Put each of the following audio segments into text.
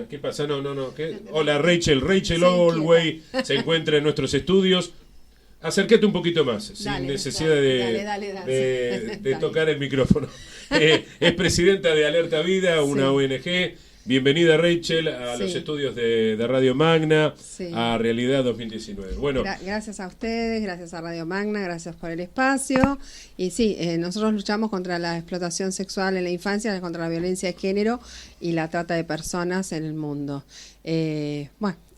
¿Qué pasa? No. ¿Qué? Hola Rachel Sí, Olway se encuentra en nuestros estudios. Acércate un poquito más, sin Dale, necesidad dale. de Dale. tocar el micrófono. Es presidenta de Alerta Vida, una Sí. ONG. Bienvenida Rachel a los Sí. estudios de Radio Magna, Sí. a Realidad 2019. Bueno, Gracias a ustedes, gracias a Radio Magna, gracias por el espacio. Y sí, nosotros luchamos contra la explotación sexual en la infancia, contra la violencia de género y la trata de personas en el mundo.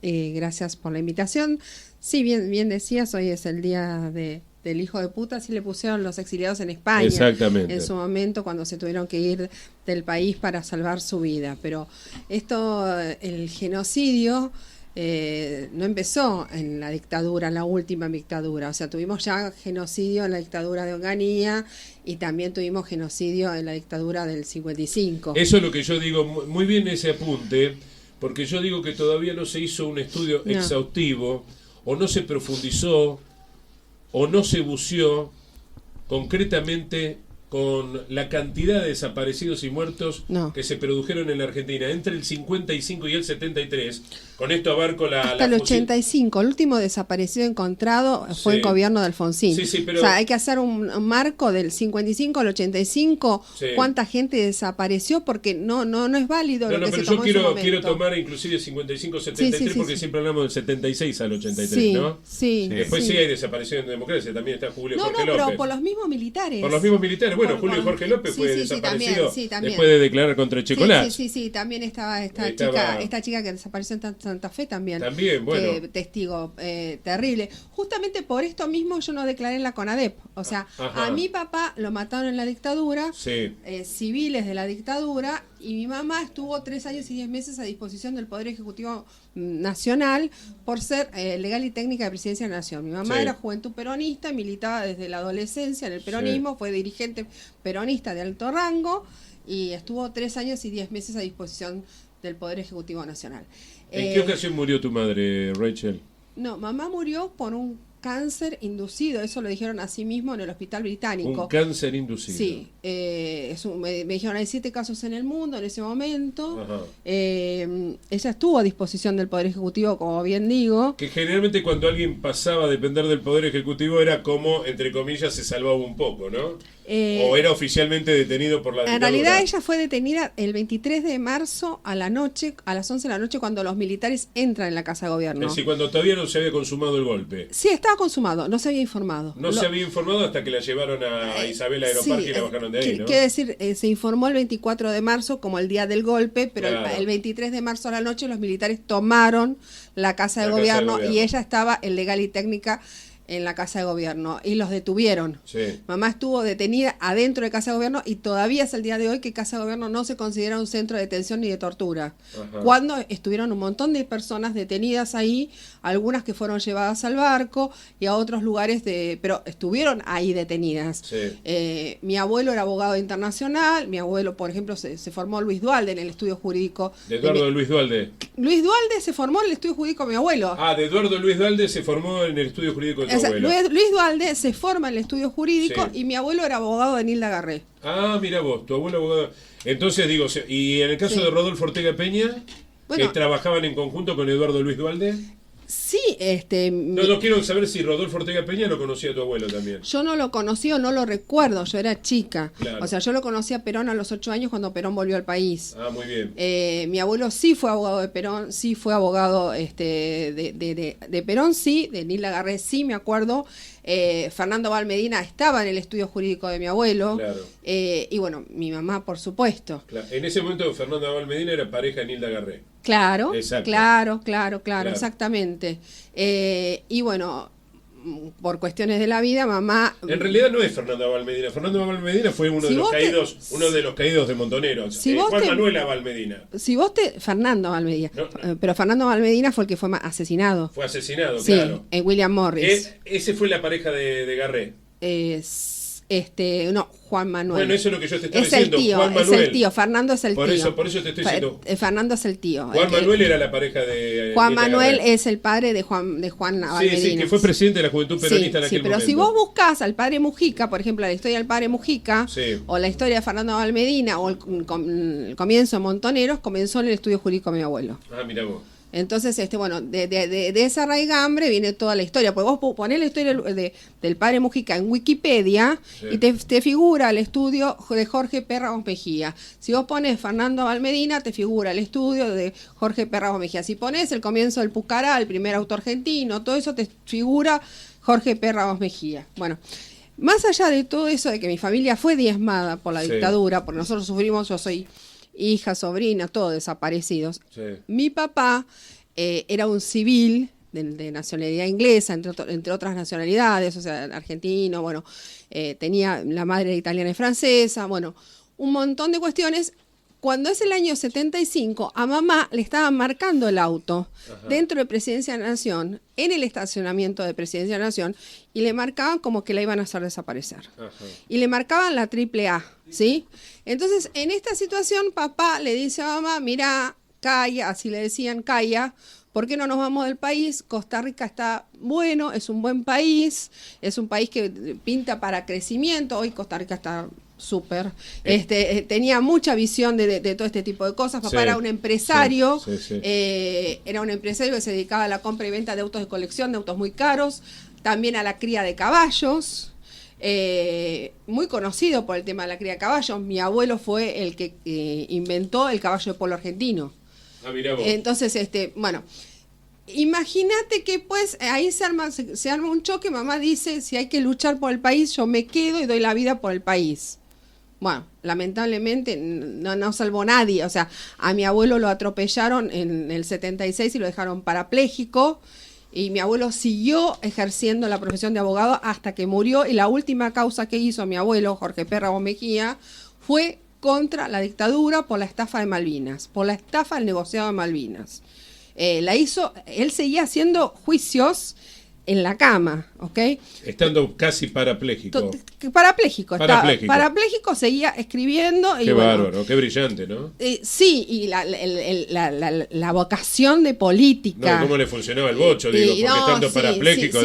Gracias por la invitación. Sí, bien decías, hoy es el día del hijo de puta, así le pusieron los exiliados en España. Exactamente. En su momento, cuando se tuvieron que ir del país para salvar su vida. Pero el genocidio no empezó en la dictadura, en la última dictadura. O sea, tuvimos ya genocidio en la dictadura de Onganía y también tuvimos genocidio en la dictadura del 55. eso es lo que yo digo, muy bien ese apunte, porque yo digo que todavía no se hizo un estudio No. exhaustivo, o no se profundizó, o no se buceó concretamente con la cantidad de desaparecidos y muertos No. que se produjeron en la Argentina entre el 55 y el 73. Con esto abarco Hasta el 85, el último desaparecido encontrado fue Sí. el gobierno de Alfonsín. Sí, pero... O sea, hay que hacer un marco del 55 al 85, Sí. cuánta gente desapareció, porque no es válido lo que pero se tomó yo en su momento. quiero tomar inclusive 55-73 Sí, porque sí. siempre hablamos del 76 al 83, Sí, ¿no? sí. Después sí hay desaparición en democracia, también está Julio Jorge López. pero por los mismos militares. Por los mismos militares. Bueno, Julio Por- Jorge López sí, fue sí, desaparecido también. después de declarar contra Echecolás. Sí, también estaba esta chica que desapareció en Santa Fe también. También, bueno. Que testigo terrible. Justamente por esto mismo yo no declaré en la CONADEP. O sea, Ajá. a mi papá lo mataron en la dictadura, Sí. civiles de la dictadura, y mi mamá estuvo 3 años y 10 meses a disposición del Poder Ejecutivo Nacional por ser legal y técnica de Presidencia de la Nación. Mi mamá Sí. era juventud peronista, militaba desde la adolescencia en el peronismo, fue dirigente peronista de alto rango y estuvo 3 años y 10 meses a disposición del Poder Ejecutivo Nacional. ¿En qué ocasión murió tu madre, Rachel? No, mamá murió por un cáncer inducido, eso lo dijeron a sí mismo en el Hospital Británico. Un cáncer inducido. Sí, me dijeron hay 7 casos en el mundo en ese momento. Ajá. Ella estuvo a disposición del Poder Ejecutivo, como bien digo. Que generalmente cuando alguien pasaba a depender del Poder Ejecutivo era como, entre comillas, se salvaba un poco, ¿no? O era oficialmente detenido por la En dictadura. realidad ella fue detenida el 23 de marzo a la noche, a las 11 de la noche, cuando los militares entran en la Casa de Gobierno. Es decir, cuando todavía no se había consumado el golpe. Sí, estaba consumado, no se había informado. No se había informado hasta que la llevaron a Isabel Aeroparque y la bajaron de ahí, ¿no? Quiere decir, se informó el 24 de marzo como el día del golpe, pero Claro. el 23 de marzo a la noche los militares tomaron la Casa de Gobierno y ella estaba en legal y técnica en la Casa de Gobierno y los detuvieron. Sí. Mamá estuvo detenida adentro de Casa de Gobierno y todavía es el día de hoy que Casa de Gobierno no se considera un centro de detención ni de tortura. Ajá. Cuando estuvieron un montón de personas detenidas ahí, algunas que fueron llevadas al barco y a otros lugares, pero estuvieron ahí detenidas. Sí. Mi abuelo era abogado internacional, mi abuelo, por ejemplo, se formó Luis Dualde en el estudio jurídico. De Eduardo Luis Dualde. Luis Dualde se formó en el estudio jurídico de mi abuelo. Ah, de Eduardo Luis Dualde se formó en el estudio jurídico de tu O sea, abuelo. Luis Dualde se forma en el estudio jurídico Sí. y mi abuelo era abogado de Nilda Garré. Ah, mira vos, tu abuelo abogado. Entonces digo, y en el caso Sí. de Rodolfo Ortega Peña, Bueno. que trabajaban en conjunto con Eduardo Luis Dualde. Sí, No quiero saber si Rodolfo Ortega Peña lo conocía a tu abuelo también. yo no lo conocí o no lo recuerdo, yo era chica. Claro. O sea, yo lo conocí a Perón a los 8 años cuando Perón volvió al país. Ah, muy bien. Mi abuelo sí fue abogado de Perón, sí fue abogado de Perón, sí, de Nilda Garré, sí, me acuerdo. Fernando Valmedina estaba en el estudio jurídico de mi abuelo. Claro. Y bueno, mi mamá, por supuesto. Claro. En ese momento Fernando Abal Medina era pareja de Nilda Garré. Claro, Exacto. claro, exactamente. Y bueno, por cuestiones de la vida, mamá... En realidad no es Fernando Abal Medina. Fernando Abal Medina fue uno Si de los vos te- caídos, uno de los caídos de Montoneros. Si vos Juan te- Manuel Abal Medina Fernando Valmedina. No. Pero Fernando Valmedina fue el que fue asesinado. fue asesinado, Sí, claro. en William Morris. Ese fue la pareja de Garré. No, Juan Manuel. Bueno, eso es lo que yo te estaba es diciendo. El tío, Juan Manuel. Es el tío, Fernando es el por tío. Por eso te estoy diciendo. Fernando es el tío. Juan Manuel era la pareja de... Juan Mirta Manuel Garré. es el padre de Juan Almedina. Sí, que fue presidente de la Juventud Peronista en aquel pero momento. si vos buscás al padre Mujica, por ejemplo, la historia del padre Mujica, Sí. o la historia de Fernando Almedina, o el comienzo de Montoneros, comenzó en el estudio jurídico de mi abuelo. Ah, mira vos. Entonces, bueno, de esa raigambre viene toda la historia. Porque vos ponés la historia del padre Mujica en Wikipedia, Sí. y te figura el estudio de Jorge Pérragos Mejía. Si vos pones Fernando Valmedina, te figura el estudio de Jorge Pérragos Mejía. Si pones el comienzo del Pucará, el primer auto argentino, todo eso te figura Jorge Pérragos Mejía. Bueno, más allá de todo eso, de que mi familia fue diezmada por la Sí. dictadura, porque nosotros sufrimos, yo soy hija, sobrina, todos desaparecidos. Sí. Mi papá era un civil de nacionalidad inglesa, entre otras nacionalidades, o sea, argentino, bueno, tenía la madre italiana y francesa, bueno, un montón de cuestiones. Cuando es el año 75, a mamá le estaban marcando el auto dentro de Presidencia de la Nación, en el estacionamiento de Presidencia de la Nación, y le marcaban como que la iban a hacer desaparecer. Ajá. Y le marcaban la AAA, ¿sí? Entonces, en esta situación, papá le dice a mamá, mira, calla, así le decían, calla, ¿por qué no nos vamos del país? Costa Rica está bueno, es un buen país, es un país que pinta para crecimiento, hoy Costa Rica está súper, tenía mucha visión de todo este tipo de cosas. Papá Sí, era un empresario, sí. era un empresario que se dedicaba a la compra y venta de autos de colección, de autos muy caros, también a la cría de caballos, muy conocido por el tema de la cría de caballos. Mi abuelo fue el que inventó el caballo de polo argentino. Ah, mirá vos. Entonces, bueno, imagínate que pues ahí se arma un choque. Mamá dice, si hay que luchar por el país, yo me quedo y doy la vida por el país. Bueno, lamentablemente no salvó nadie. O sea, a mi abuelo lo atropellaron en el 76 y lo dejaron parapléjico. Y mi abuelo siguió ejerciendo la profesión de abogado hasta que murió. Y la última causa que hizo mi abuelo, Jorge Pérragos Mejía, fue contra la dictadura por la estafa de Malvinas, por la estafa del negociado de Malvinas. Él seguía haciendo juicios en la cama, ¿ok? Estando casi parapléjico. Parapléjico, seguía escribiendo. Qué bárbaro, qué brillante, ¿no? Sí, y la vocación de política. No, ¿cómo le funcionaba el bocho? Digo, porque estando parapléjico,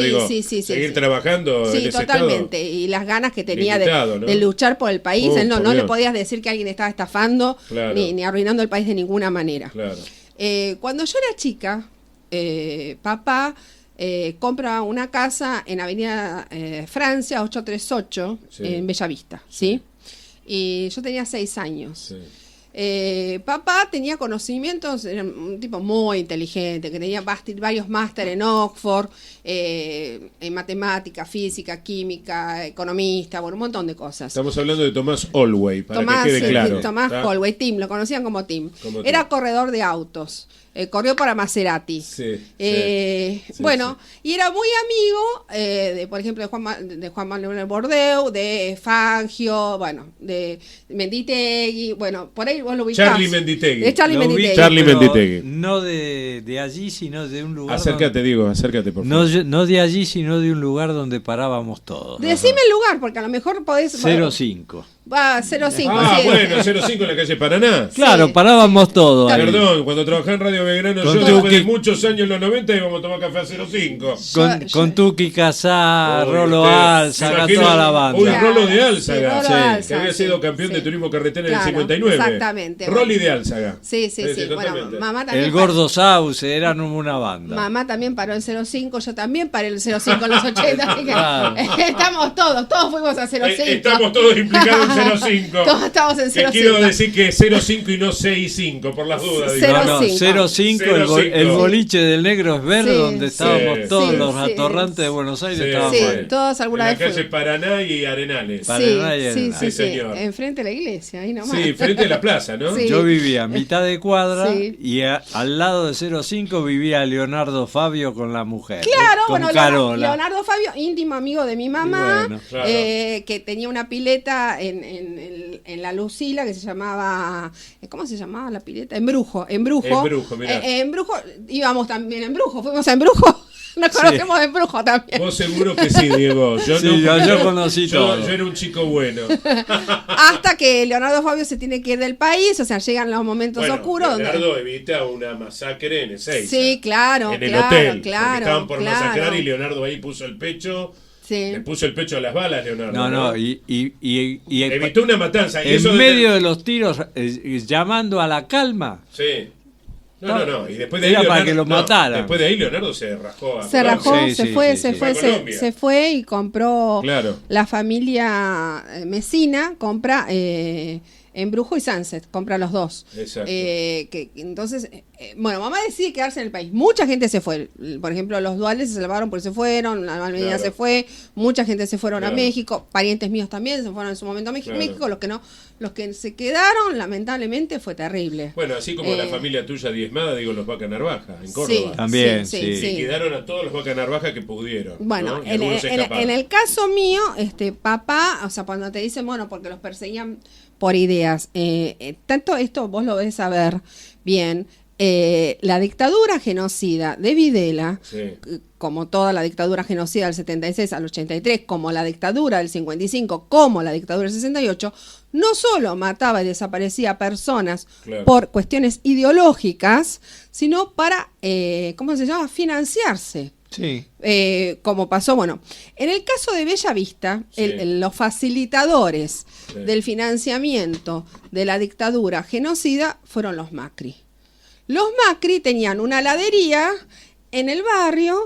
seguir trabajando Sí, en ese totalmente. estado. Y las ganas que tenía Limitado, ¿no? de luchar por el país. Él no por le Dios. podías decir que alguien estaba estafando, Claro. ni arruinando el país de ninguna manera. Claro. Cuando yo era chica, papá compra una casa en Avenida Francia 838, Sí. en Bellavista, ¿sí? Y yo tenía 6 años. Sí. Papá tenía conocimientos, era un tipo muy inteligente, que tenía varios másteres en Oxford, en matemática, física, química, economista, bueno, un montón de cosas. Estamos hablando de Tomás Olwey, para que quede claro. Tomás ¿está? Olwey, Tim, lo conocían como Tim. Como Era Tim. corredor de autos. Corrió para Maserati. Sí, Bueno, y era muy amigo, por ejemplo, de Juan Manuel Bordeu, de Fangio, bueno, de Menditegui, bueno, por ahí vos lo ubicás. Charlie Menditegui. De Charlie Lo Menditegui. ubico, Charlie pero Menditegui. No de allí, sino de un lugar. Acércate, por favor. No de allí, sino de un lugar donde parábamos todos. Decime el lugar, porque a lo mejor podés... 05. Va, 05. Ah, sí. bueno, 05 en la calle Paraná. Claro, Sí. parábamos todos. ahí. Perdón, cuando trabajaba en Radio Belgrano, Con yo después de Tuki. muchos años en los 90 íbamos a tomar café a 05. Con Tuki Casá, Uy, Rolo usted, Alzaga, me imagino, toda la banda. Uy, Rolo de Álzaga, Sí, Rolo que Álzaga, había sido sí, campeón sí. de turismo carretera en el Claro, 59. exactamente. Rolly de Álzaga. Sí. Bueno, totalmente. mamá también... El Gordo Sauce, eran una banda. Mamá también paró el 05, yo también paré el 05 en los 80, así que Claro. estamos todos fuimos a 05. Estamos todos implicados en 05. Todos estamos en Que 05. quiero decir que es 05 y no 65, por las dudas. digo. Cero- No, 05, 05. el boliche del Negro es verde, Sí, donde estábamos sí, todos sí, los sí. atorrantes de Buenos Aires. Sí, estábamos Sí, ahí. todos alguna en la vez calle fuimos. Paraná y Arenales. Paraná y Sí, Arenal. sí, Sí, señor. enfrente de la iglesia, ahí nomás. Sí, frente a la plaza, ¿no? Sí. Yo vivía a mitad de cuadra Sí. y al lado de 05 vivía Leonardo Fabio con la mujer. Claro, con bueno, Carola. Leonardo Fabio, íntimo amigo de mi mamá, Y bueno, claro. que tenía una pileta en la Lucila que se llamaba, ¿cómo se llamaba la pileta? Embrujo. Embrujo, mirá. Embrujo, íbamos también a Embrujo, fuimos a Embrujo. Nos conocemos de Embrujo también. Vos seguro que sí, Diego. Yo Sí, no, yo conocí todo. Yo era un chico bueno. Hasta que Leonardo Fabio se tiene que ir del país, o sea, llegan los momentos oscuros. Leonardo evita una masacre en Ezeiza. Sí, claro, en el claro, hotel. claro, Porque estaban por claro. masacrar y Leonardo ahí puso el pecho. Sí. Le puso el pecho a las balas, Leonardo. No, y evitó una matanza. Y en eso medio de los tiros, llamando a la calma. Sí. No. Y después de ahí Era para Leonardo, que lo mataran. Después de ahí Leonardo se rajó. Se rajó, Sí, se sí, fue, sí, se sí. fue, Fue a Colombia. se fue y compró. Claro. La familia Mesina compra Embrujo y Sunset, compra los dos. Exacto. Entonces, bueno, mamá decide quedarse en el país. Mucha gente se fue. Por ejemplo, los Duales se salvaron porque se fueron, la Medina Claro. se fue, mucha gente se fueron Claro. a México, parientes míos también se fueron en su momento a México. Claro. Los que se quedaron, lamentablemente, fue terrible. Bueno, así como la familia tuya diezmada, digo, los Vaca Narvaja, en Sí, Córdoba. También, sí, sí. sí. Y quedaron a todos los Vaca Narvaja que pudieron. Bueno, ¿no? Y en algunos se escaparon. el caso mío, papá, o sea, cuando te dicen, bueno, porque los perseguían por ideas, tanto esto vos lo ves saber bien, la dictadura genocida de Videla, Sí. como toda la dictadura genocida del 76 al 83, como la dictadura del 55, como la dictadura del 68, no solo mataba y desaparecía personas Claro. por cuestiones ideológicas, sino para, ¿cómo se llama?, financiarse. Sí. Como pasó, bueno, en el caso de Bella Vista, Sí. los facilitadores Sí. del financiamiento de la dictadura genocida fueron los Macri. Los Macri tenían una heladería en el barrio,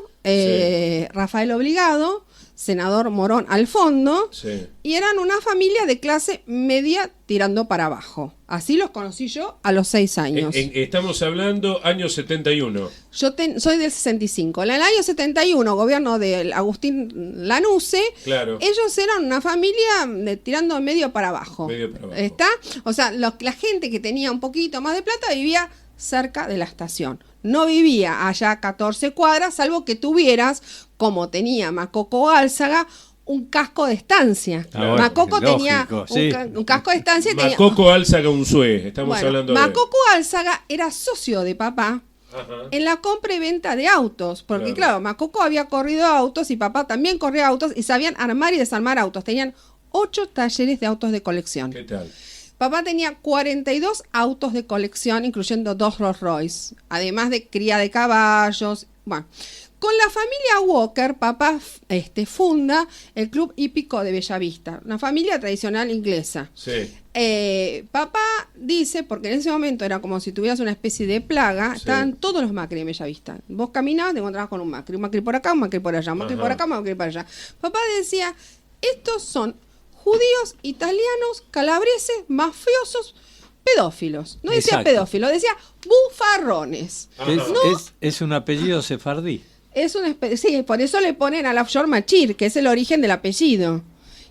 Rafael Obligado, senador Morón al fondo, Sí. y eran una familia de clase media tirando para abajo. Así los conocí yo a los 6 años. Estamos hablando año 71. Yo soy del 65. En el año 71, gobierno de Agustín Lanusse, Claro. ellos eran una familia tirando medio para abajo. Medio para abajo. ¿Está? O sea, la gente que tenía un poquito más de plata vivía cerca de la estación. No vivía allá a 14 cuadras, salvo que tuvieras, como tenía Macoco Álzaga, un casco de estancia. Claro, Macoco lógico, tenía sí. un casco de estancia. y tenía- Macoco Álzaga Unzué, estamos Bueno, hablando de... Macoco Álzaga era socio de papá Ajá. en la compra y venta de autos, porque Claro. claro, Macoco había corrido autos y papá también corría autos y sabían armar y desarmar autos. Tenían 8 talleres de autos de colección. ¿Qué tal? Papá tenía 42 autos de colección, incluyendo 2 Rolls Royce, además de cría de caballos. Bueno, con la familia Walker, papá funda el Club Hípico de Bellavista, una familia tradicional inglesa. Sí. Papá dice, porque en ese momento era como si tuvieras una especie de plaga, Sí. estaban todos los Macri en Bellavista. Vos caminabas, te encontrabas con un Macri por acá, un Macri por allá, un Macri Ajá. por acá, un Macri por allá. Papá decía, estos son judíos, italianos, calabreses, mafiosos, pedófilos. No decía Exacto. pedófilos, decía bufarrones. Ajá. Es un apellido sefardí. Es una sí, por eso le ponen a la Afshor Machir, que es el origen del apellido.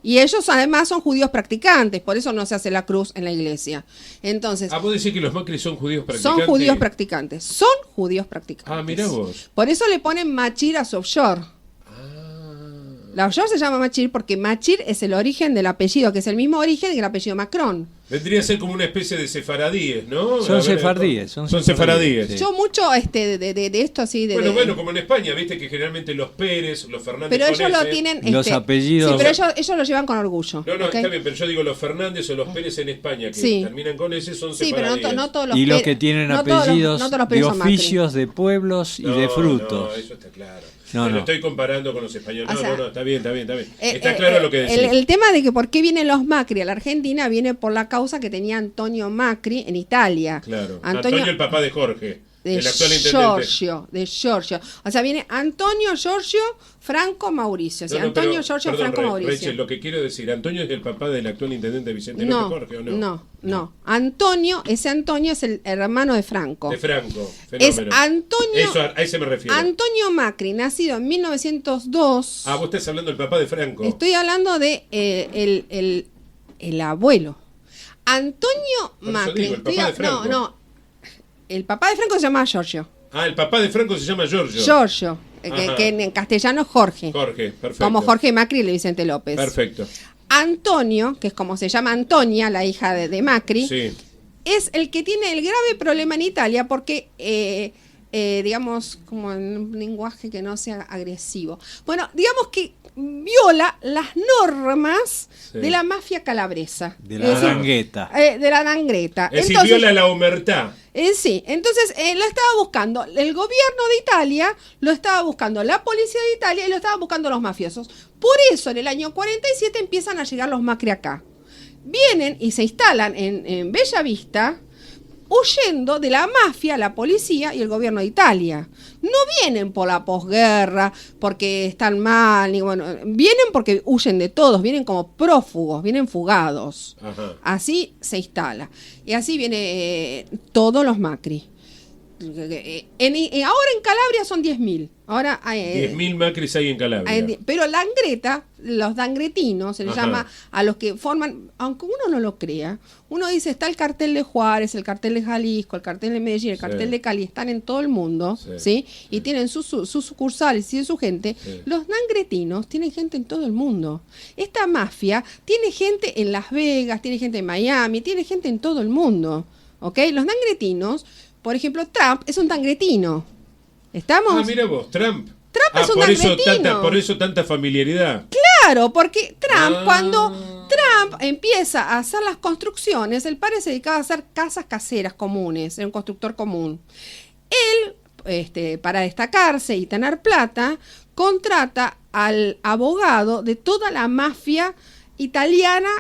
Y ellos además son judíos practicantes, por eso no se hace la cruz en la iglesia. Entonces, Ah, vos decís que los Macri son judíos practicantes. son judíos practicantes. Son judíos practicantes. Ah, mirá vos. Por eso le ponen Machir a su offshore. La offshore se llama Machir porque Machir es el origen del apellido, que es el mismo origen que el apellido Macron. Vendría a ser como una especie de sefaradíes, ¿no? Son A ver, sefardíes, Son son sefaradíes. Sí. Yo mucho de esto así de... Bueno, como en España, viste que generalmente los Pérez, los Fernández pero ellos con lo ese- tienen... Los apellidos- Sí, pero ellos lo llevan con orgullo. No, ¿ok? está bien, pero yo digo los Fernández o los Pérez en España, que Sí. terminan con ese, son Sí, pero sefaradíes. no todos los Y los Pérez- que tienen no todos los- apellidos no todos los de Pérez son Macri. oficios, de pueblos y No, de frutos. No, eso está claro. No, Me lo no. estoy comparando con los españoles. O No, sea, no, está bien. Está claro lo que decís. El tema de que por qué vienen los Macri a la Argentina viene por la causa que tenía Antonio Macri en Italia. Claro. Antonio, el papá de Jorge, de el actual intendente. Giorgio. O sea, viene Antonio, Giorgio, Franco, Mauricio. O sea, No, no, Antonio, pero, Giorgio, perdón, Franco, Mauricio. Rachel, lo que quiero decir, ¿Antonio es el papá del actual intendente Vicente No, López Jorge o no? no. Antonio es el hermano de Franco. De Franco, Es fenómeno. Antonio, Eso, a ese me refiero. Antonio Macri, nacido en 1902. Ah, vos estás hablando del papá de Franco. Estoy hablando de el abuelo. Antonio Por eso Macri. digo, el papá de Franco. No. El papá de Franco se llama Giorgio. Ah, el papá de Franco se llama Giorgio. Giorgio. Ajá. Que en castellano es Jorge. Jorge, perfecto. Como Jorge Macri y de Vicente López. Perfecto. Antonio, que es como se llama Antonia, la hija de Macri, Sí. es el que tiene el grave problema en Italia porque digamos, como en un lenguaje que no sea agresivo. Bueno, digamos que viola las normas de la mafia calabresa. De la Ndrangheta. De la Ndrangheta. Es decir, viola la omertá. Sí, entonces lo estaba buscando el gobierno de Italia, lo estaba buscando la policía de Italia y lo estaban buscando los mafiosos. Por eso en el año 47 empiezan a llegar los Macri acá. Vienen y se instalan en Bella Vista, huyendo de la mafia, la policía y el gobierno de Italia. No vienen por la posguerra, porque están mal, ni bueno, vienen porque huyen de todos, vienen como prófugos, vienen fugados. Ajá. Así se instala. Y así viene todos los Macri. Ahora en Calabria son 10.000. Ahora 10.000 Macris hay en Calabria. Pero la Ndrangheta, los dangretinos, se les Ajá. llama a los que forman, aunque uno no lo crea, uno dice, está el cartel de Juárez, el cartel de Jalisco, el cartel de Medellín, el cartel de Cali, están en todo el mundo, ¿sí? Y tienen sus sucursales y su gente. Sí. Los dangretinos tienen gente en todo el mundo. Esta mafia tiene gente en Las Vegas, tiene gente en Miami, tiene gente en todo el mundo, ¿ok? Los dangretinos, por ejemplo, Trump es un dangretino. ¿Estamos? Ah, mira vos, Trump. Trump es un dangretino. Por eso tanta familiaridad. Claro, porque Trump, cuando Trump empieza a hacer las construcciones, el padre se dedicaba a hacer casas caseras comunes, era un constructor común. Él, para destacarse y tener plata, contrata al abogado de toda la mafia italiana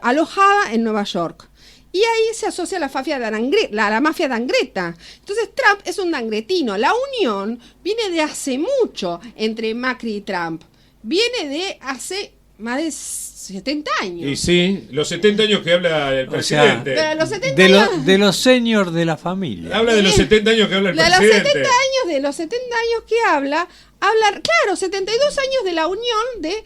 alojada en Nueva York. Y ahí se asocia la mafia Ndrangheta. Entonces Trump es un dangretino. La unión viene de hace mucho entre Macri y Trump. Viene de hace más de 70 años. Y sí, los 70 años que habla el presidente. Sea, de los seniors de la familia. Habla de los 70 años que habla el presidente. De los 70 años que habla, claro, 72 años de la unión de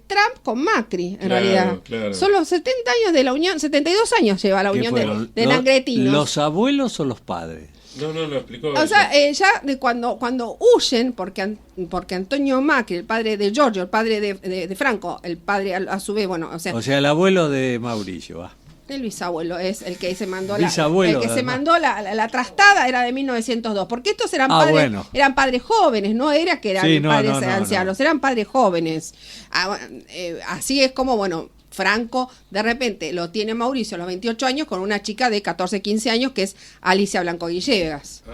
Trump con Macri, en realidad. Claro. Son los 70 años de la unión, 72 años lleva la unión de Langretinos. ¿Los abuelos o los padres? No, lo explicó. O sea, ya de cuando huyen, porque Antonio Macri, el padre de Giorgio, el padre de Franco, el padre a su vez, bueno, o sea, el abuelo de Mauricio, va. El bisabuelo es el que se mandó la trastada, era de 1902, porque estos eran eran padres jóvenes, no era que eran padres ancianos, eran padres jóvenes. Así es como, bueno, Franco de repente lo tiene Mauricio a los 28 años con una chica de 14, 15 años que es Alicia Blanco Villegas.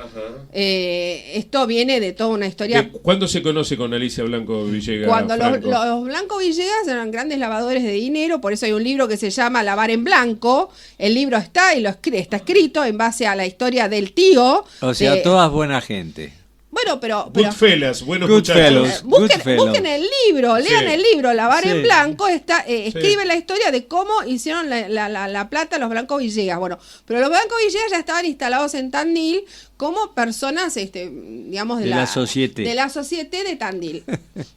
Esto viene de toda una historia. ¿Cuándo se conoce con Alicia Blanco Villegas? Cuando los Blanco Villegas eran grandes lavadores de dinero, por eso hay un libro que se llama Lavar en Blanco. El libro está está escrito en base a la historia del tío. O sea, todas buena gente. Bueno, pero Goodfellas, buenos muchachos. Busquen el libro, lean el libro, Lavar en Blanco, escribe la historia de cómo hicieron la plata los Blanco Villegas. Bueno, pero los Blanco Villegas ya estaban instalados en Tandil como personas, digamos, de la Société de Tandil.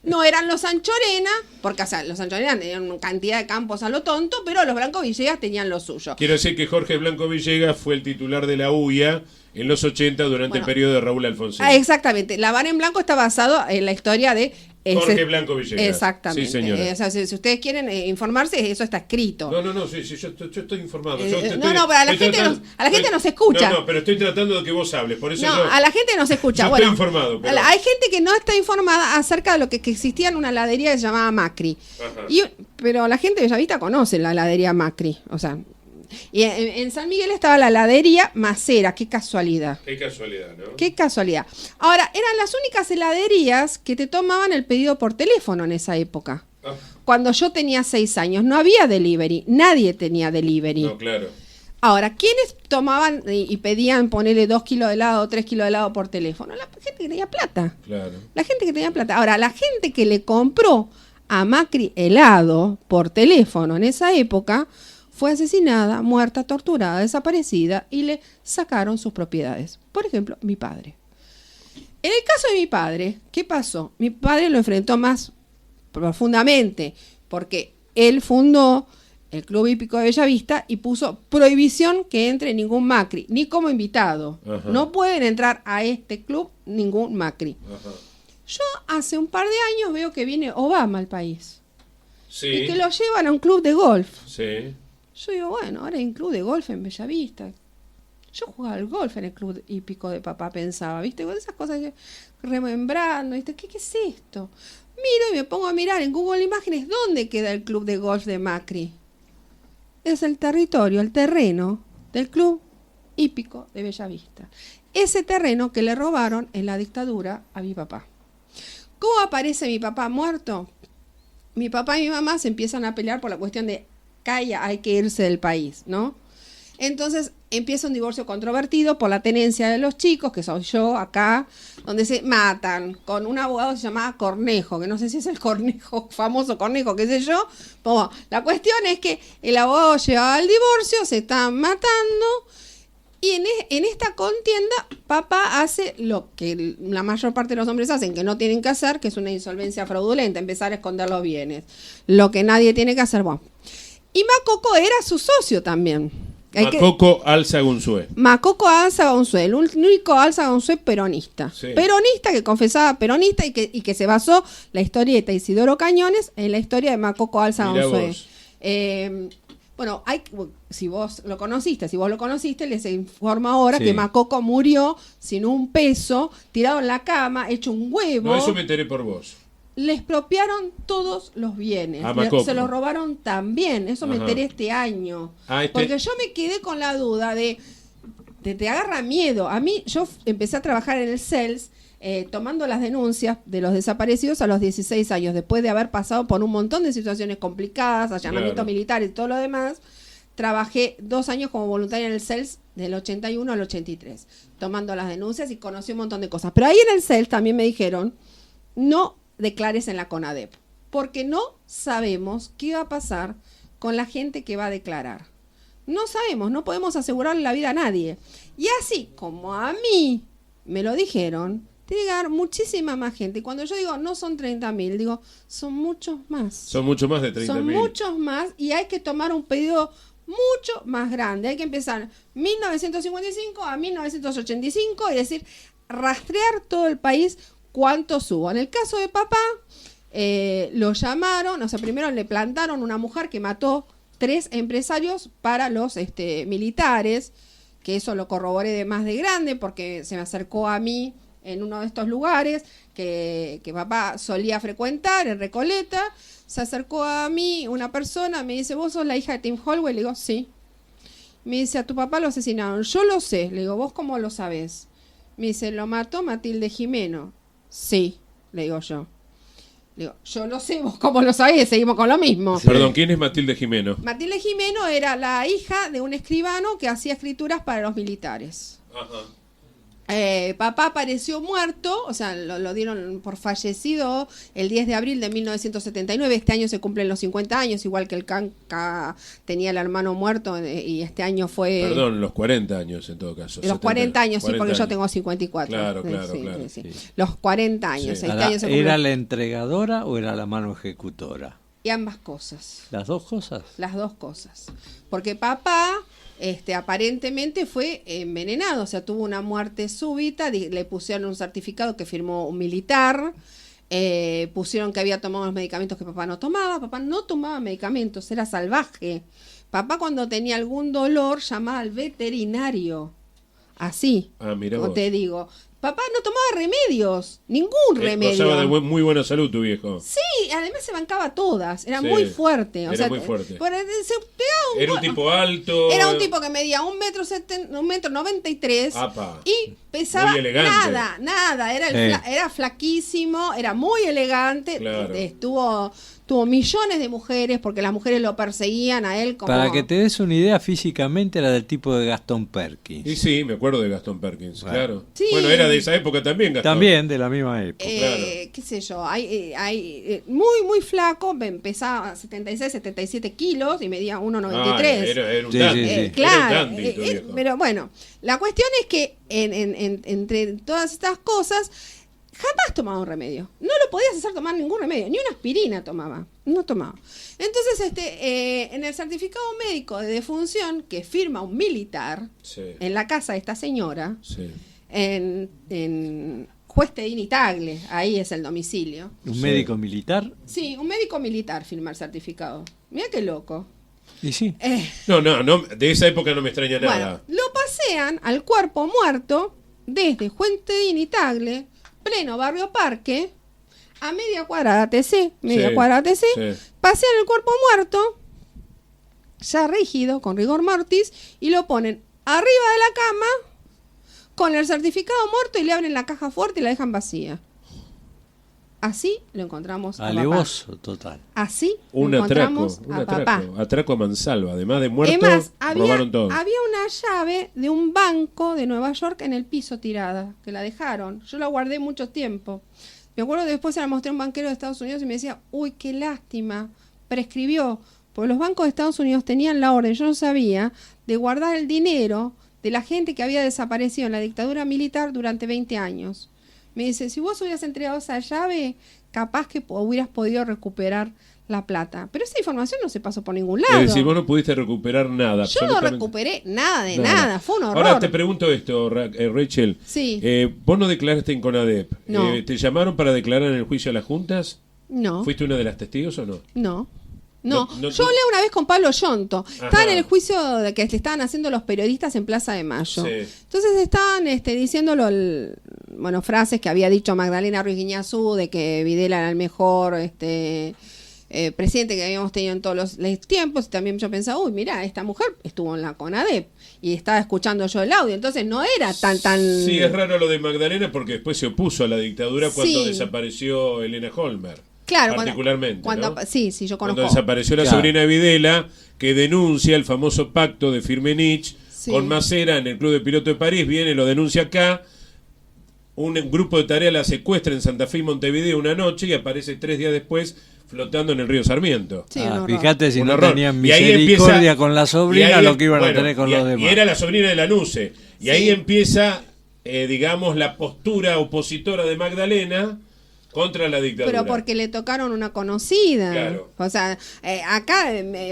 No eran los Anchorena, porque los Anchorena tenían una cantidad de campos a lo tonto, pero los Blanco Villegas tenían lo suyo. Quiero decir que Jorge Blanco Villegas fue el titular de la UIA en los 80 durante el periodo de Raúl Alfonsín. Exactamente. Lavar en Blanco está basado en la historia de Jorge Blanco Villegas. Exactamente. Sí, señora. O sea, si ustedes quieren informarse, eso está escrito. No, sí, yo estoy informado. Pero a la gente no se escucha. No, pero estoy tratando de que vos hables, por eso a la gente no se escucha. Yo estoy informado. Pero hay gente que no está informada acerca de lo que existía en una heladería que se llamaba Macri. Pero la gente de Bellavista conoce la heladería Macri, o sea. Y en San Miguel estaba la heladería Macera, qué casualidad. Qué casualidad, ¿no? Qué casualidad. Ahora, eran las únicas heladerías que te tomaban el pedido por teléfono en esa época. Cuando yo tenía 6 años, no había delivery, nadie tenía delivery. No, claro. Ahora, ¿quiénes tomaban y pedían ponerle 2 kilos de helado, 3 kilos de helado por teléfono? La gente que tenía plata. Claro. La gente que tenía plata. Ahora, la gente que le compró a Macri helado por teléfono en esa época fue asesinada, muerta, torturada, desaparecida y le sacaron sus propiedades. Por ejemplo, mi padre. En el caso de mi padre, ¿qué pasó? Mi padre lo enfrentó más profundamente porque él fundó el Club Hípico de Bellavista y puso prohibición que entre ningún Macri, ni como invitado. Ajá. No pueden entrar a este club ningún Macri. Ajá. Yo hace un par de años veo que viene Obama al país. Sí. Y que lo llevan a un club de golf. Sí. Yo digo, bueno, ahora hay un club de golf en Bellavista. Yo jugaba al golf en el club hípico de papá, pensaba, ¿viste? Con esas cosas remembrando, ¿viste? ¿Qué es esto? Miro y me pongo a mirar en Google Imágenes dónde queda el club de golf de Macri. Es el territorio, el terreno del club hípico de Bellavista. Ese terreno que le robaron en la dictadura a mi papá. ¿Cómo aparece mi papá muerto? Mi papá y mi mamá se empiezan a pelear por la cuestión de calla, hay que irse del país, ¿no? Entonces empieza un divorcio controvertido por la tenencia de los chicos, que soy yo acá, donde se matan con un abogado que se llamaba Cornejo, que no sé si es el Cornejo, famoso Cornejo, qué sé yo. Bueno, la cuestión es que el abogado llevaba el divorcio, se están matando, y en esta contienda papá hace lo que la mayor parte de los hombres hacen, que no tienen que hacer, que es una insolvencia fraudulenta, empezar a esconder los bienes. Lo que nadie tiene que hacer, bueno. Y Macoco era su socio también. Macoco Alza Gonzúe. Macoco Alza Gonzúe, el único Alza Gonzúe peronista. Sí. Peronista, que confesaba peronista y que se basó la historieta Isidoro Cañones en la historia de Macoco Alza Mirá Gonzúe. vos. Bueno, si vos lo conociste, les informo ahora Sí. que Macoco murió sin un peso, tirado en la cama, hecho un huevo. No, eso me enteré por vos. Le expropiaron todos los bienes. A Macoco. Se los robaron también. Eso me Ajá. enteré este año. Ah, Porque yo me quedé con la duda de te agarra miedo. A mí, yo empecé a trabajar en el CELS tomando las denuncias de los desaparecidos a los 16 años, después de haber pasado por un montón de situaciones complicadas, allanamientos Claro. militares y todo lo demás. Trabajé 2 años como voluntaria en el CELS del 81 al 83, tomando las denuncias y conocí un montón de cosas. Pero ahí en el CELS también me dijeron, no declares en la CONADEP, porque no sabemos qué va a pasar con la gente que va a declarar. No sabemos, no podemos asegurarle la vida a nadie. Y así como a mí me lo dijeron, tiene que haber muchísima más gente. Y cuando yo digo no son 30.000, digo son muchos más. Son mucho más de 30.000. Son muchos más y hay que tomar un pedido mucho más grande. Hay que empezar 1955 a 1985 y decir, rastrear todo el país cuántos hubo. En el caso de papá, lo llamaron, o sea, primero le plantaron una mujer que mató 3 empresarios para los militares, que eso lo corroboré de más de grande porque se me acercó a mí en uno de estos lugares que papá solía frecuentar, en Recoleta. Se acercó a mí una persona, me dice, ¿vos sos la hija de Tim Holway? Le digo, sí. Me dice, a tu papá lo asesinaron. Yo lo sé. Le digo, ¿vos cómo lo sabés? Me dice, lo mató Matilde Jimeno. Sí, le digo yo. Le digo, yo lo sé, ¿vos cómo lo sabés? Seguimos con lo mismo. Sí. Perdón, ¿quién es Matilde Jimeno? Matilde Jimeno era la hija de un escribano que hacía escrituras para los militares. Ajá. Papá apareció muerto, o sea, lo dieron por fallecido el 10 de abril de 1979. Este año se cumplen los 50 años, igual que el Canca tenía el hermano muerto y este año fue... Perdón, los 40 años en todo caso. Los 40 años, 40 sí, porque yo años. tengo 54. Claro, Sí, claro, sí, claro. sí. Sí. Los 40 años. Sí. Este año se cumplen- ¿Era la entregadora o era la mano ejecutora? Y ambas cosas. ¿Las dos cosas? Las dos cosas. Porque papá aparentemente fue envenenado, o sea, tuvo una muerte súbita, le pusieron un certificado que firmó un militar, pusieron que había tomado los medicamentos que papá no tomaba medicamentos, era salvaje. Papá cuando tenía algún dolor llamaba al veterinario, así, Ah, mira como vos. te digo. Papá no tomaba remedios, ningún remedio. Gozaba de muy buena salud tu viejo. Sí, además se bancaba todas, era Sí, muy fuerte. O era sea, muy fuerte. se pegaba Era un tipo alto. Era un tipo que medía 1,93 m Apa. y pesaba Muy elegante. nada, era flaquísimo, era muy elegante, Claro. tuvo millones de mujeres porque las mujeres lo perseguían a él como... Para que te des una idea, físicamente era del tipo de Gastón Perkins. Y sí, me acuerdo de Gastón Perkins, Bueno. claro. Sí. Bueno, era de esa época también, Gastón. También de la misma época. claro. qué sé yo, muy flaco, pesaba 76, 77 kilos y medía 1,93. Era un Sí, dandy. sí, sí. Claro, Era un dandy, tu viejo. pero bueno, la cuestión es que entre todas estas cosas, jamás tomaba un remedio. No lo podías hacer tomar ningún remedio, ni una aspirina tomaba, no tomaba. Entonces, en el certificado médico de defunción que firma un militar Sí, en la casa de esta señora, sí. en Juez Tedini Tagle, ahí es el domicilio. ¿Un Sí. médico militar? Sí, un médico militar firma el certificado. Mira qué loco. Y sí. No, de esa época no me extraña nada. Bueno, lo pasé pasean al cuerpo muerto desde Fuenteín y Tagle, pleno Barrio Parque, a media cuadra de ATC, pasean el cuerpo muerto, ya rígido, con rigor mortis, y lo ponen arriba de la cama, con el certificado muerto, y le abren la caja fuerte y la dejan vacía. Así lo encontramos a alevoso total. Así un lo atraco, encontramos un a atraco, papá. atraco a mansalva, además de muerto, Es más, robaron todo. había una llave de un banco de Nueva York en el piso tirada, que la dejaron. Yo la guardé mucho tiempo. Me acuerdo que después se la mostré a un banquero de Estados Unidos y me decía, uy, qué lástima, prescribió. Porque los bancos de Estados Unidos tenían la orden, yo no sabía, de guardar el dinero de la gente que había desaparecido en la dictadura militar durante 20 años. Me dice, si vos hubieras entregado esa llave, capaz que hubieras podido recuperar la plata. Pero esa información no se pasó por ningún lado. Es decir, vos no pudiste recuperar nada. Yo no recuperé nada de nada, fue un horror. Ahora te pregunto esto, Rachel. Sí. Vos no declaraste en CONADEP. No. ¿Te llamaron para declarar en el juicio a las juntas? No. ¿Fuiste una de las testigos o no? No. No, Yo hablé una vez con Pablo Yonto. Estaba Ajá. en el juicio de que le estaban haciendo los periodistas en Plaza de Mayo. Sí. Entonces estaban diciéndolo, frases que había dicho Magdalena Ruiz Guiñazú de que Videla era el mejor presidente que habíamos tenido en todos los tiempos. Y también yo pensaba, uy, mira, esta mujer estuvo en la CONADEP y estaba escuchando yo el audio. Entonces no era tan... Sí, es raro lo de Magdalena porque después se opuso a la dictadura cuando Sí. desapareció Elena Holmer. Claro, particularmente, cuando ¿no? sí, yo conozco. Cuando desapareció la Claro. sobrina de Videla, que denuncia el famoso pacto de Firmenich Sí. con Macera en el Club de Piloto de París, viene, lo denuncia acá, un grupo de tarea la secuestra en Santa Fe y Montevideo una noche y aparece 3 días después flotando en el río Sarmiento. Sí, un horror. Fíjate si Un no horror. tenían Y ahí misericordia empieza- con la y sobrina, ahí lo que iban a bueno, tener con y, los demás. y era la sobrina de Lanuse. Y Sí. ahí empieza, digamos, la postura opositora de Magdalena contra la dictadura. Pero porque le tocaron una conocida. Claro. O sea, acá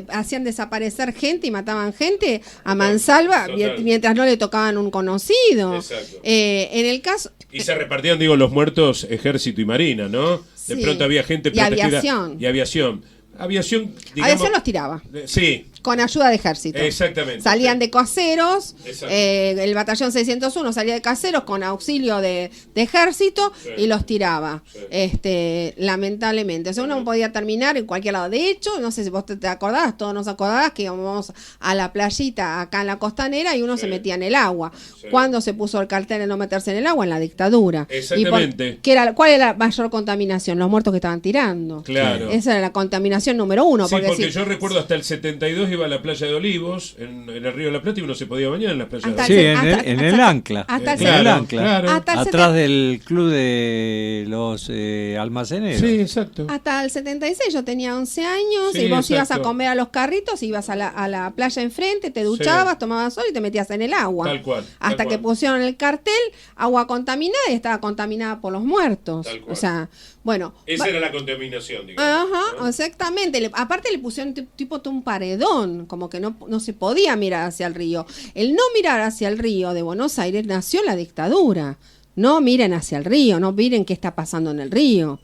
hacían desaparecer gente y mataban gente a mansalva Total. mientras no le tocaban un conocido. Exacto. En el caso... Y se repartían, digo, los muertos ejército y marina, ¿no? De Sí. pronto había gente Y protegida. aviación. Y aviación. Aviación, A digamos... veces los tiraba, Sí, con ayuda de ejército. exactamente. Salían Sí. de caseros, Exacto. el batallón 601 salía de caseros con auxilio de ejército Sí. y los tiraba, Sí. lamentablemente. O sea, uno podía terminar en cualquier lado. De hecho, no sé si vos te acordás, todos nos acordás que íbamos a la playita acá en la costanera y uno Sí. se metía en el agua. Sí. ¿Cuándo se puso el cartel de no meterse en el agua? En la dictadura. Exactamente. ¿Cuál era la mayor contaminación? Los muertos que estaban tirando. Claro. Esa era la contaminación número uno. Sí, porque si- yo recuerdo hasta el 72 iba a la playa de Olivos, en el Río de la Plata, y uno se podía bañar en la playa Hasta de Sí, Olivos. en el ancla. hasta el En el Claro, ancla. claro. Hasta el Atrás del club de los almaceneros. Sí, exacto. Hasta el 76 yo tenía 11 años Sí, y vos ibas a exacto. comer a los carritos, ibas a la playa enfrente, te duchabas, Sí. tomabas sol y te metías en el agua. Tal cual, tal Hasta que cual. pusieron el cartel, agua contaminada y estaba contaminada por los muertos. Tal cual. O sea, bueno. Esa era la contaminación, digamos. Ajá, ¿no? exactamente. Aparte le pusieron tipo un paredón, como que no se podía mirar hacia el río. El no mirar hacia el río de Buenos Aires nació la dictadura. No miren hacia el río, no miren qué está pasando en el río.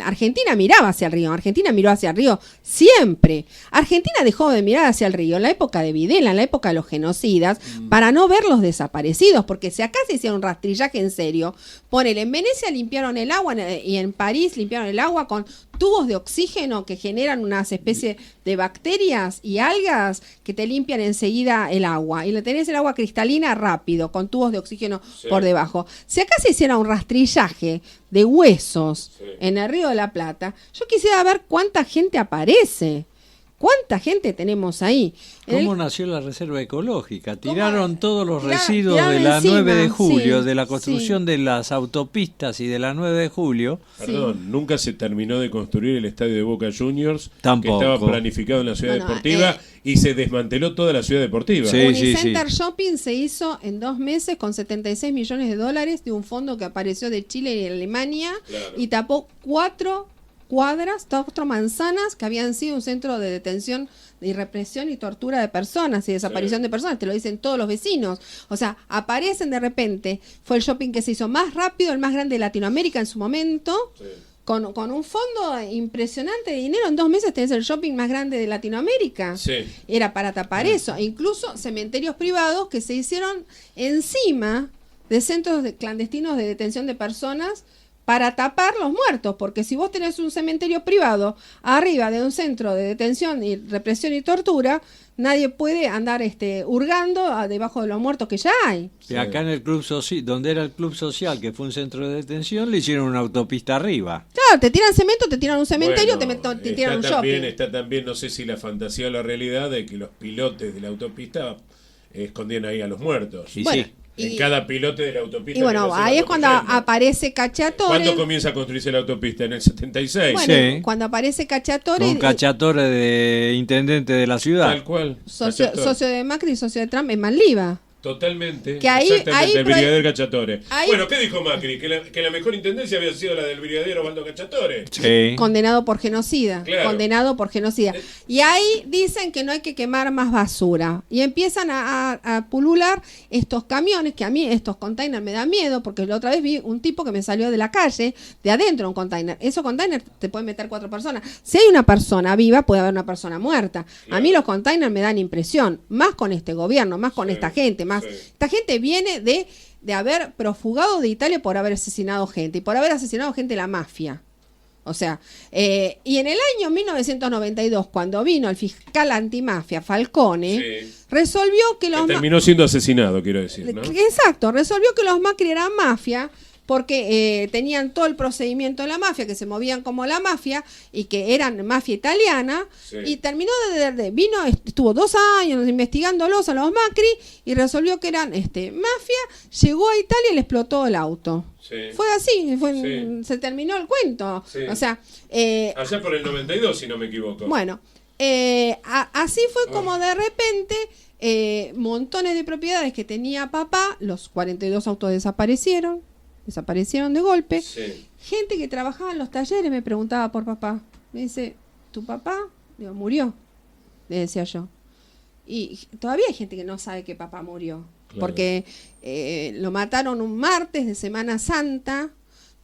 Argentina miraba hacia el río, Argentina miró hacia el río siempre. Argentina dejó de mirar hacia el río en la época de Videla, en la época de los genocidas, para no ver los desaparecidos, porque si acá se hicieron un rastrillaje en serio, ponele, en Venecia limpiaron el agua y en París limpiaron el agua con tubos de oxígeno que generan unas especies de bacterias y algas que te limpian enseguida el agua y le tenés el agua cristalina rápido con tubos de oxígeno Sí. por debajo. Si acá se hiciera un rastrillaje de huesos Sí. en el Río de la Plata, yo quisiera ver cuánta gente aparece. ¿Cuánta gente tenemos ahí? En ¿Cómo el- nació la reserva ecológica? Tiraron todos los Tira- residuos tiraron de la encima, 9 de julio, sí, de la construcción de las autopistas y de la 9 de julio. Perdón, nunca se terminó de construir el estadio de Boca Juniors, Tampoco. que estaba planificado en la ciudad Bueno, deportiva, y se desmanteló toda la ciudad deportiva. Sí. Unicenter Shopping se hizo en 2 meses con $76 millones de un fondo que apareció de Chile y de Alemania Claro. y tapó 4 cuadras, 4 manzanas que habían sido un centro de detención y represión y tortura de personas y desaparición Sí. de personas, te lo dicen todos los vecinos. O sea, aparecen de repente, fue el shopping que se hizo más rápido, el más grande de Latinoamérica en su momento. Sí. con un fondo impresionante de dinero. En 2 meses tenés el shopping más grande de Latinoamérica. Sí. Era para tapar eso. E incluso cementerios privados que se hicieron encima de centros clandestinos de detención de personas para tapar los muertos, porque si vos tenés un cementerio privado arriba de un centro de detención y represión y tortura, nadie puede andar hurgando debajo de los muertos que ya hay. Y acá en el club social, donde era el club social, que fue un centro de detención, le hicieron una autopista arriba. Claro, te tiran cemento, te tiran un cementerio, Bueno, te tiran un shopping. Está también, no sé si la fantasía o la realidad, de que los pilotes de la autopista escondían ahí a los muertos. Y Bueno, sí. En cada pilote de la autopista. Y bueno, que no se ahí va es cuando protegiendo. aparece Cacciatore. ¿Cuándo comienza a construirse la autopista? ¿En el 76? Bueno, Sí. cuando aparece Cacciatore, Con Cacciatore de intendente de la ciudad. Tal cual. socio Cacciatore. de Macri y socio de Trump en Manliva. Totalmente. Que ahí- Exactamente, ahí el brigadier Cacciatore. ahí- Bueno, ¿qué dijo Macri? Que la mejor intendencia había sido la del brigadier Osvaldo Cacciatore. Sí. Condenado por genocida. Claro. Condenado por genocida. Y ahí dicen que no hay que quemar más basura. Y empiezan a pulular estos camiones, que a mí estos containers me dan miedo, porque la otra vez vi un tipo que me salió de la calle, de adentro de un container. Esos containers te pueden meter 4 personas. Si hay una persona viva, puede haber una persona muerta. A mí los containers me dan impresión. Más con este gobierno, más con Sí, esta gente, más. sí. Esta gente viene de haber profugado de Italia por haber asesinado gente y por haber asesinado gente de la mafia. O sea, y en el año 1992, cuando vino el fiscal antimafia Falcone, Sí. resolvió que Que los terminó siendo asesinado, quiero decir, ¿no? Exacto, resolvió que los Macri eran mafia porque tenían todo el procedimiento de la mafia, que se movían como la mafia y que eran mafia italiana, Sí. y terminó estuvo 2 años investigándolos a los Macri y resolvió que eran mafia, llegó a Italia y le explotó el auto. Sí. Fue así, Sí. se terminó el cuento. Sí. O sea, Allá por el 92, si no me equivoco. bueno, así fue como de repente montones de propiedades que tenía papá, los 42 autos desaparecieron de golpe. Sí. Gente que trabajaba en los talleres me preguntaba por papá. Me dice, ¿tu papá? Digo, murió, le decía yo. Y todavía hay gente que no sabe que papá murió. Claro. Porque lo mataron un martes de Semana Santa,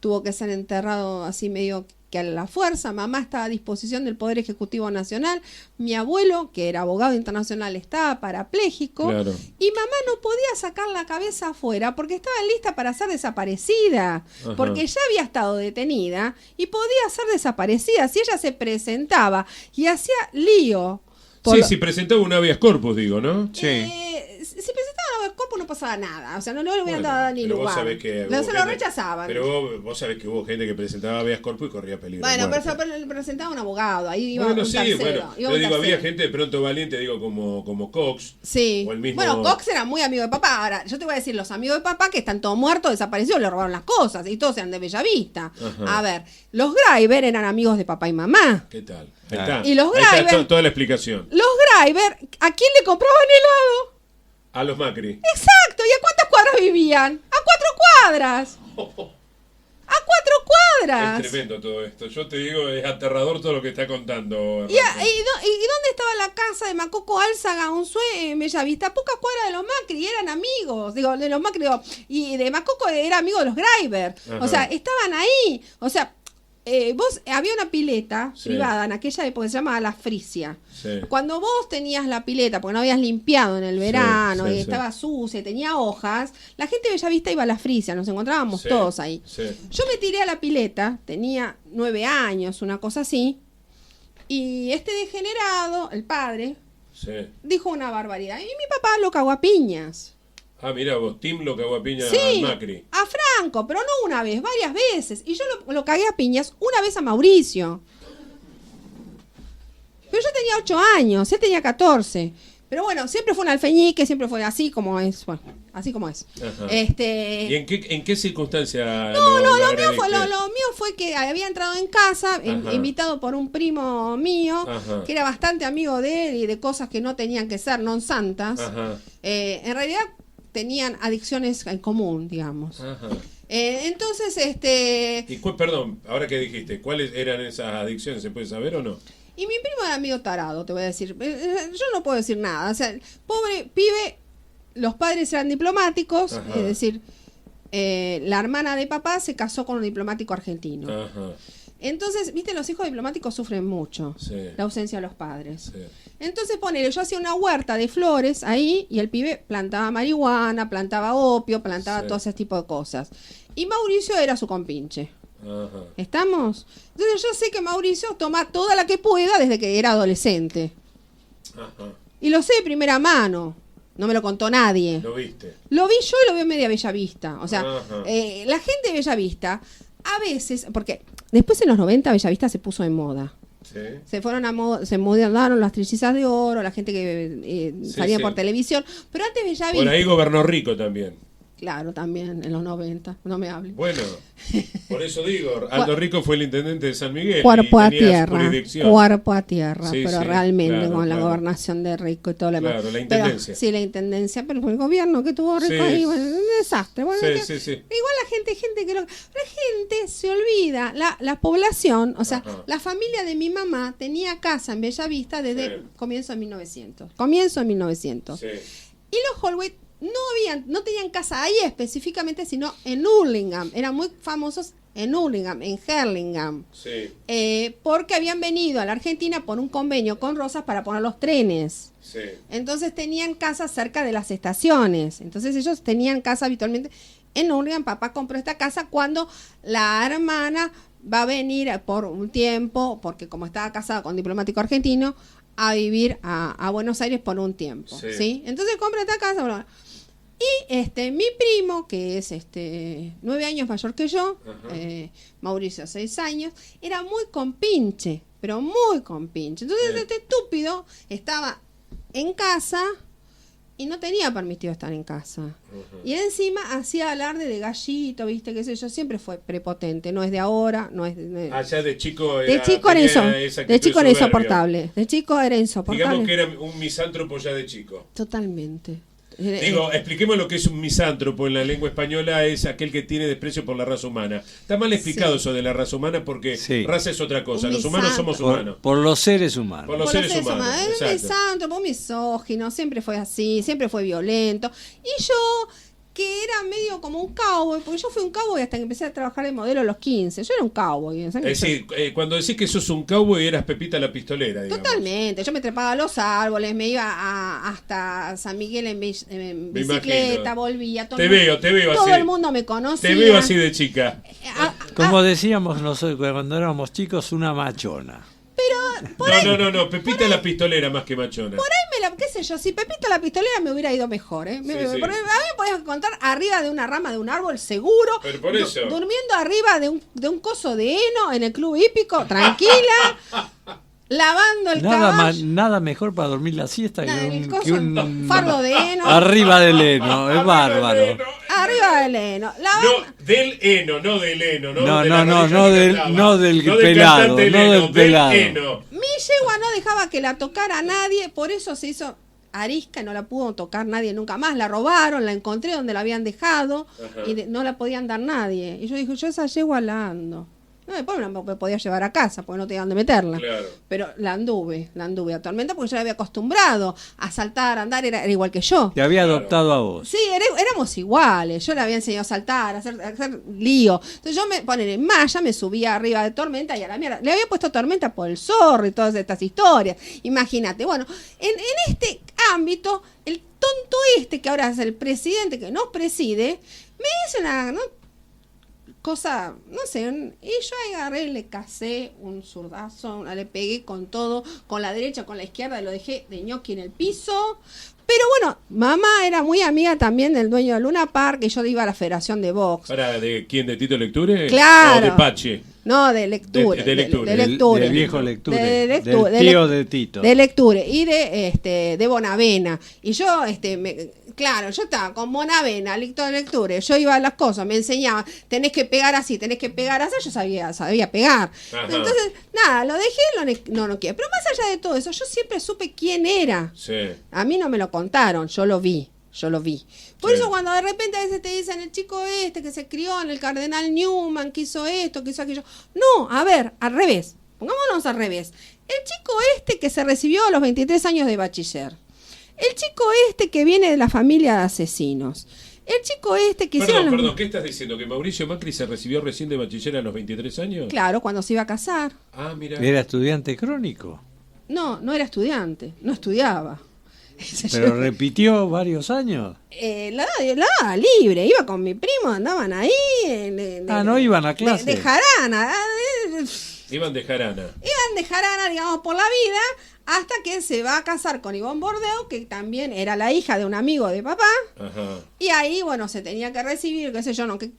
tuvo que ser enterrado así medio que a la fuerza. Mamá estaba a disposición del Poder Ejecutivo Nacional. Mi abuelo, que era abogado internacional, estaba parapléjico. Claro. Y mamá no podía sacar la cabeza afuera porque estaba lista para ser desaparecida. Ajá. Porque ya había estado detenida y podía ser desaparecida. Si ella se presentaba y hacía lío. Sí, presentaba un habeas corpus, digo, ¿no? Sí. Si presentaba un cuerpo no pasaba nada. O sea, no le hubieran Bueno, dado ni pero vos lugar. sabés que No, hubo se lo gente- rechazaban. Pero vos sabés que hubo gente que presentaba habeas corpus y corría peligro. de Bueno, muerte. pero él presentaba un abogado. Ahí iba Bueno, un sí, tercero. bueno. iba Yo un digo, había tercero. gente de pronto valiente, digo, como Cox. Sí. O el mismo- Bueno, Cox era muy amigo de papá. Ahora, yo te voy a decir, los amigos de papá que están todos muertos, desaparecidos, le robaron las cosas y todos eran de Bellavista. Ajá. A ver, los Greiber eran amigos de papá y mamá. ¿Qué tal? Ah. Ahí está. Y los Ahí está Greiber- toda la explicación. Los Greiber, ¿a quién le compraban helado? A los Macri. Exacto. ¿Y a cuántas cuadras vivían? A 4 cuadras. A 4 cuadras. Es tremendo todo esto. Yo te digo, es aterrador todo lo que está contando. ¿Y dónde estaba la casa de Macoco Álzaga, Unzué, en Bellavista? A pocas cuadras de los Macri, eran amigos. Digo, de los Macri, digo, y de Macoco era amigo de los Greiber. Ajá. O sea, estaban ahí. O sea, había una pileta Sí. privada en aquella época que se llamaba La Frisia. Sí. Cuando vos tenías la pileta, porque no habías limpiado en el verano sí, y sí. estaba sucia y tenía hojas, la gente de Bellavista iba a La Frisia, nos encontrábamos Sí, todos ahí. sí. Yo me tiré a la pileta, tenía 9 años, una cosa así, y este degenerado, el padre, Sí. dijo una barbaridad. Y mi papá lo cagó a piñas. Ah, mira vos, Tim lo cagó a piña al Sí, Macri. a Franco, pero no una vez, varias veces. Y yo lo cagué a piñas una vez a Mauricio. Pero yo tenía 8 años, él tenía 14. Pero bueno, siempre fue un alfeñique, siempre fue así como es. Bueno, así como es. Ajá. ¿Y en qué circunstancia No, lo lo mío agrediste? fue que había entrado en casa, Ajá. invitado por un primo mío, Ajá. que era bastante amigo de él y de cosas que no tenían que ser non santas. Ajá. En realidad tenían adicciones en común, digamos. Ajá. Entonces, Y perdón, ahora que dijiste, ¿cuáles eran esas adicciones? ¿Se puede saber o no? y mi primo era amigo tarado, te voy a decir. Yo no puedo decir nada. O sea, pobre pibe, los padres eran diplomáticos, Ajá. es decir, la hermana de papá se casó con un diplomático argentino. Ajá. Entonces, viste, los hijos diplomáticos sufren mucho la ausencia de los padres. Entonces, ponele, yo hacía una huerta de flores ahí y el pibe plantaba marihuana, plantaba opio, plantaba todo ese tipo de cosas. Y Mauricio era su compinche. Ajá. ¿Estamos? Entonces yo sé que Mauricio toma toda la que pueda desde que era adolescente. Ajá. Y lo sé de primera mano. No me lo contó nadie. ¿Lo viste? Lo vi yo y lo vi en Media Bellavista. O sea, la gente de Bellavista, a veces, porque después en los 90 Bellavista se puso de moda. Sí. Se mudaron las trillizas de oro, la gente que salía por televisión. Pero antes Bellavista... Por ahí gobernó Rico también. Claro, también, en los 90. No me hables. Bueno, por eso digo, Aldo Rico fue el intendente de San Miguel. Cuerpo y a tenía tierra. jurisdicción. Cuerpo a tierra. Sí, pero sí, realmente claro, con la claro. gobernación de Rico y todo lo demás. Claro, la intendencia. Sí, la intendencia, pero el gobierno que tuvo Rico ahí, bueno, un desastre. Bueno, Sí. igual la gente se olvida, la población, o sea, Ajá. la familia de mi mamá tenía casa en Bellavista desde Sí. comienzo de 1900. Sí. Y los Holway no tenían casa ahí específicamente, sino en Hurlingham. Eran muy famosos en Hurlingham, en Hurlingham. Sí. Porque habían venido a la Argentina por un convenio con Rosas para poner los trenes. Sí. Entonces tenían casas cerca de las estaciones. Entonces ellos tenían casa habitualmente en Hurlingham. Papá compró esta casa cuando la hermana va a venir por un tiempo, porque como estaba casada con un diplomático argentino, a vivir a Buenos Aires por un tiempo. Sí. ¿Sí? Entonces compra esta casa. Bueno, y mi primo, que es 9 años mayor que yo, Mauricio 6 años, era muy compinche, pero muy compinche. Entonces este estúpido estaba en casa y no tenía permitido estar en casa. Y encima hacía alarde de gallito, viste, qué sé yo, siempre fue prepotente, no es de ahora, no es de... Allá de chico De chico era insoportable. De chico era insoportable. Digamos que era un misántropo ya de chico. Totalmente. Digo, expliquemos lo que es un misántropo en la lengua española, es aquel que tiene desprecio por la raza humana. Está mal explicado eso de la raza humana porque raza es otra cosa. Un Los humanos somos humanos. Por los seres humanos. Por los seres humanos. Es un exacto. misántropo, un misógino, siempre fue así, siempre fue violento. Y yo, que era medio como un cowboy, porque yo fui un cowboy hasta que empecé a trabajar de modelo a los 15. Yo era un cowboy. Es decir, cuando decís que sos un cowboy eras Pepita la pistolera, digamos. Totalmente, yo me trepaba a los árboles, me iba hasta San Miguel en bicicleta, imagino. volvía. Te veo todo así. el mundo me conocía. Te veo así de chica. Como decíamos nosotros cuando éramos chicos, una machona. No, Pepita la pistolera más que machona. Por ahí qué sé yo, si Pepito la pistolera me hubiera ido mejor, ¿eh? Sí. A mí me podías encontrar arriba de una rama de un árbol seguro, Pero por eso. durmiendo arriba de un coso de heno en el club hípico, tranquila, lavando el caballo. Nada mejor para dormir la siesta El coso, que un fardo de heno. arriba del heno, es bárbaro. Arriba del heno. No, del heno, no del heno. No del pelado, cantante no del pelado. heno. Mi yegua no dejaba que la tocara nadie, por eso se hizo arisca y no la pudo tocar nadie nunca más. La robaron, la encontré donde la habían dejado y no la podían dar nadie. Y yo dije, yo esa yegua la ando. No, después me podía llevar a casa porque no tenía dónde meterla. Claro. Pero la anduve actualmente porque yo la había acostumbrado a saltar, a andar, era igual que yo. Te había adoptado a vos. Sí, éramos iguales. Yo le había enseñado a saltar, a hacer lío. Entonces yo en malla me subía arriba de Tormenta y a la mierda. Le había puesto Tormenta por el zorro y todas estas historias. Imagínate. Bueno, en este ámbito, el tonto que ahora es el presidente que nos preside, me dice una cosa, no sé, y yo agarré y le casé un zurdazo, le pegué con todo, con la derecha, con la izquierda, y lo dejé de ñoqui en el piso. Pero bueno, mamá era muy amiga también del dueño de Luna Park y yo iba a la Federación de Box. ¿De quién? ¿De Tito Lecture? Claro. ¿O de Pache? No, de Lecture. De Lecture. Del viejo Lecture. Del tío de Tito. De Lecture y de Bonavena. Y yo, claro, yo estaba con Bonavena, Lecture. Yo iba a las cosas, me enseñaba, tenés que pegar así, yo sabía pegar. Ajá. Entonces, nada, lo dejé, no quiero. Pero más allá de todo eso, yo siempre supe quién era. Sí. A mí no me lo contaron, yo lo vi. Por Sí. eso cuando de repente a veces te dicen el chico que se crió en el Cardenal Newman, que hizo esto, que hizo aquello. No, a ver, al revés. Pongámonos al revés. El chico que se recibió a los 23 años de bachiller. El chico que viene de la familia de asesinos. el chico este que Perdón, hicieron... perdón, ¿qué estás diciendo? ¿Que Mauricio Macri se recibió recién de bachiller a los 23 años? Claro, cuando se iba a casar. Ah, mira. Era estudiante crónico, No, no era estudiante, no estudiaba. pero repitió varios años. La daba libre, iba con mi primo, andaban ahí. No iban a clase. De jarana. Iban de jarana. Iban de jarana, digamos, por la vida, hasta que se va a casar con Ivonne Bordeaux, que también era la hija de un amigo de papá. Ajá. Y ahí, bueno, se tenía que recibir, qué sé yo, no, qué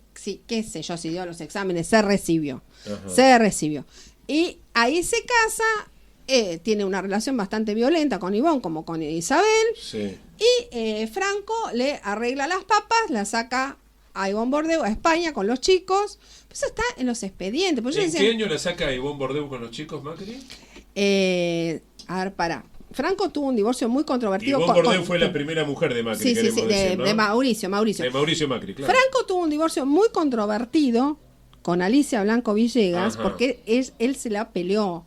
sé yo, si dio los exámenes, se recibió. Ajá. Se recibió. Y ahí se casa, tiene una relación bastante violenta con Ivonne, como con Isabel. Sí. Y Franco le arregla las papas, la saca a Ivonne Bordeaux a España con los chicos. Pues eso está en los expedientes. Pues ¿En qué año la saca Ivonne Bordeaux con los chicos, Macri? A ver, pará. Franco tuvo un divorcio muy controvertido. Ivonne Bordeaux fue la primera mujer de Macri, sí, queremos decir, ¿no? de Mauricio. De Mauricio Macri, claro. Franco tuvo un divorcio muy controvertido con Alicia Blanco Villegas, Ajá. porque él se la peleó.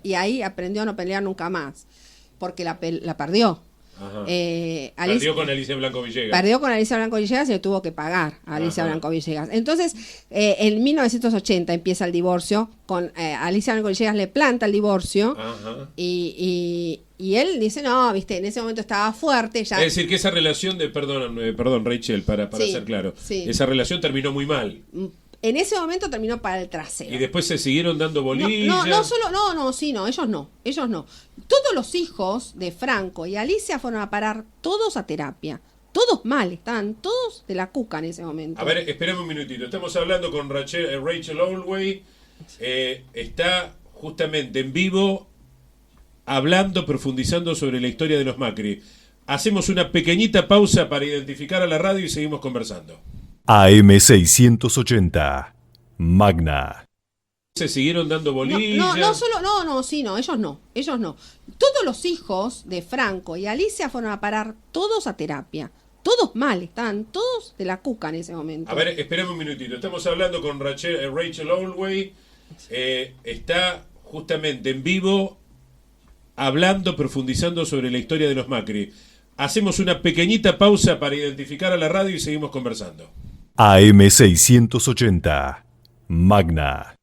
Y ahí aprendió a no pelear nunca más. Porque la perdió. Ajá. Alicia, Perdió con Alicia Blanco Villegas. perdió con Alicia Blanco Villegas y le tuvo que pagar a Alicia Ajá. Blanco Villegas. Entonces, en 1980 empieza el divorcio. Con Alicia Blanco Villegas le planta el divorcio. Ajá. Y él dice, no, viste, en ese momento estaba fuerte. Ya. Es decir, que esa relación de... Perdón, Rachel, para Sí, ser claro. sí. Esa relación terminó muy mal. En ese momento terminó para el trasero. Y después se siguieron dando No, bolillas. ellos no. Todos los hijos de Franco y Alicia fueron a parar todos a terapia. Todos mal, estaban todos de la cuca en ese momento. A ver, espérame un minutito. Estamos hablando con Rachel Olway. Está justamente en vivo hablando, profundizando sobre la historia de los Macri. Hacemos una pequeñita pausa para identificar a la radio y seguimos conversando. AM680 Magna. Se siguieron dando bolillas. Ellos no. Todos los hijos de Franco y Alicia fueron a parar todos a terapia. Todos mal, estaban todos de la cuca en ese momento. A ver, espérame un minutito. Estamos hablando con Rachel Olway. Está justamente en vivo hablando, profundizando sobre la historia de los Macri. Hacemos una pequeñita pausa para identificar a la radio y seguimos conversando. AM680 Magna.